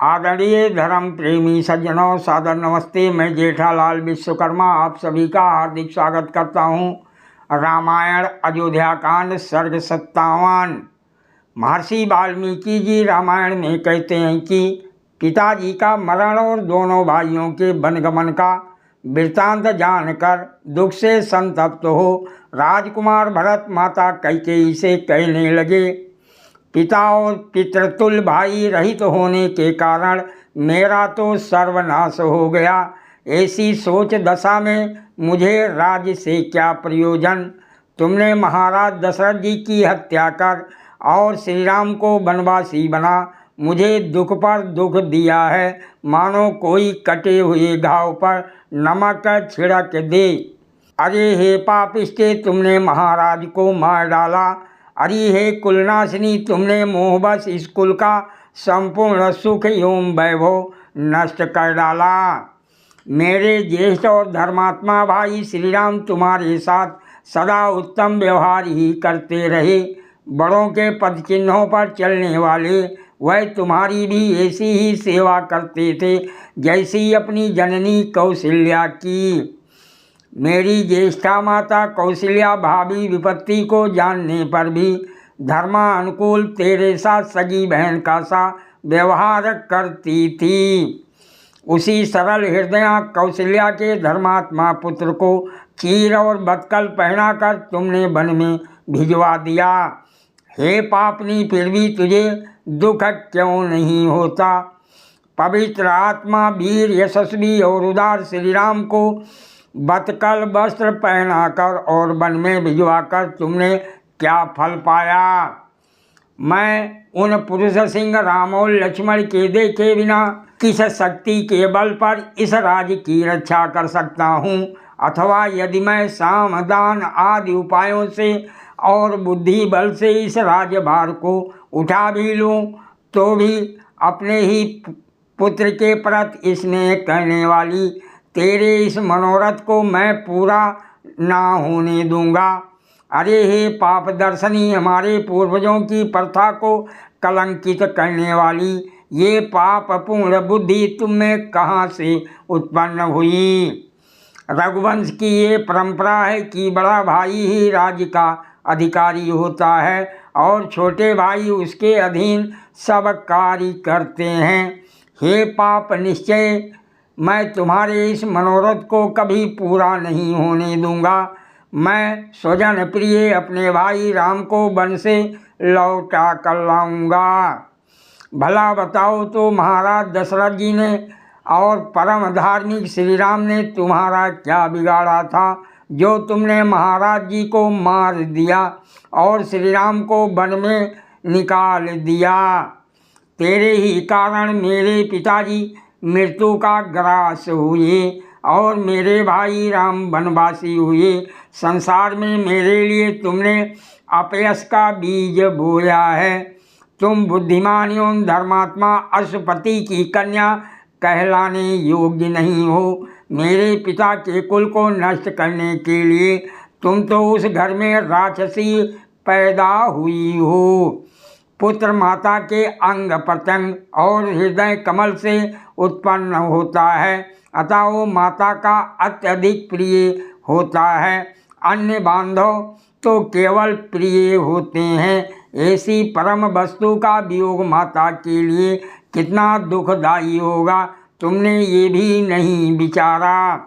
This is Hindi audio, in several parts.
आदरणीय धर्म प्रेमी सज्जनों, सादर नमस्ते। मैं जेठालाल विश्वकर्मा आप सभी का हार्दिक स्वागत करता हूँ। रामायण अयोध्याकांड सर्ग 57। महर्षि वाल्मीकि जी रामायण में कहते हैं कि पिताजी का मरण और दोनों भाइयों के वनगमन का वृत्तांत जानकर दुख से संतप्त हो राजकुमार भरत माता कैकेयी से कहने लगे, पिता और पितृतुल्य भाई रहित होने के कारण मेरा तो सर्वनाश हो गया। ऐसी सोच दशा में मुझे राज्य से क्या प्रयोजन। तुमने महाराज दशरथ जी की हत्या कर और श्री राम को वनवासी बना मुझे दुख पर दुख दिया है, मानो कोई कटे हुए घाव पर नमक छिड़क दे। अरे हे पापिष्टे, तुमने महाराज को मार डाला। अरे हे कुलनाशिनी, तुमने मोहबश इस कुल का संपूर्ण सुख एवं वैभव नष्ट कर डाला। मेरे ज्येष्ठ और धर्मात्मा भाई श्री राम तुम्हारे साथ सदा उत्तम व्यवहार ही करते रहे। बड़ों के पद चिन्हों पर चलने वाले वह तुम्हारी भी ऐसी ही सेवा करते थे जैसी अपनी जननी कौशल्या की। मेरी ज्येष्ठा माता कौशल्या भावी विपत्ति को जानने पर भी धर्मानुकूल तेरे साथ सगी बहन का सा व्यवहार करती थी। उसी सरल हृदया कौशल्या के धर्मात्मा पुत्र को चीर और बदकल पहनाकर तुमने वन में भिजवा दिया। हे पापनी, फिर भी तुझे दुख क्यों नहीं होता। पवित्र आत्मा, वीर, यशस्वी और उदार श्री राम को बतकल वस्त्र पहनाकर और वन में भिजवाकर तुमने क्या फल पाया। मैं उन पुरुष सिंह राम और लक्ष्मण के देखे बिना किस शक्ति के बल पर इस राज्य की रक्षा कर सकता हूँ, अथवा यदि मैं साम दान आदि उपायों से और बुद्धि बल से इस राज्यभार को उठा भी लूँ तो भी अपने ही पुत्र के प्रति स्नेह करने वाली तेरे इस मनोरथ को मैं पूरा ना होने दूंगा। अरे हे पाप दर्शनी, हमारे पूर्वजों की प्रथा को कलंकित करने वाली ये पापपूर्ण बुद्धि तुम में कहाँ से उत्पन्न हुई। रघुवंश की ये परंपरा है कि बड़ा भाई ही राज्य का अधिकारी होता है और छोटे भाई उसके अधीन सब कार्य करते हैं। हे पाप निश्चय, मैं तुम्हारे इस मनोरथ को कभी पूरा नहीं होने दूंगा। मैं स्वजन प्रिय अपने भाई राम को वन से लौटा कर लाऊंगा। भला बताओ तो महाराज दशरथ जी ने और परम धार्मिक श्री राम ने तुम्हारा क्या बिगाड़ा था जो तुमने महाराज जी को मार दिया और श्री राम को वन में निकाल दिया। तेरे ही कारण मेरे पिताजी मृत्यु का ग्रास हुए और मेरे भाई राम वनवासी हुए। संसार में मेरे लिए तुमने अपयश का बीज बोया है। तुम बुद्धिमान एवं धर्मात्मा अश्वपति की कन्या कहलाने योग्य नहीं हो। मेरे पिता के कुल को नष्ट करने के लिए तुम तो उस घर में राक्षसी पैदा हुई हो। पुत्र माता के अंग प्रत्यंग और हृदय कमल से उत्पन्न होता है, अतः वो माता का अत्यधिक प्रिय होता है। अन्य बांधव तो केवल प्रिय होते हैं। ऐसी परम वस्तु का वियोग माता के लिए कितना दुखदायी होगा, तुमने ये भी नहीं विचारा।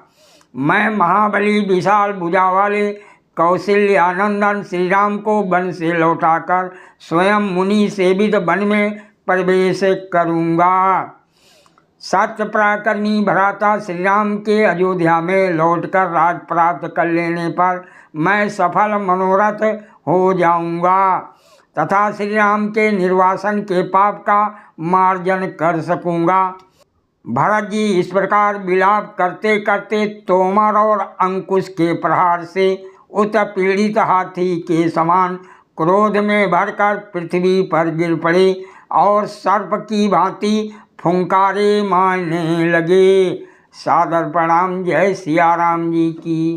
मैं महाबली विशाल भुजा वाले कौशल्यानंदन श्री राम को वन से लौटाकर स्वयं मुनि सेवित वन में प्रवेश करूँगा। सत्य पराक्रमी भ्राता श्री राम के अयोध्या में लौटकर राज प्राप्त कर लेने पर मैं सफल मनोरथ हो जाऊँगा तथा श्री राम के निर्वासन के पाप का मार्जन कर सकूँगा। भरत जी इस प्रकार विलाप करते करते तोमर और अंकुश के प्रहार से उत्पीड़ित हाथी के समान क्रोध में भरकर पृथ्वी पर गिर पड़े और सर्प की भांति फुंकारे मारने लगे। सादर प्रणाम। जय सिया राम जी की।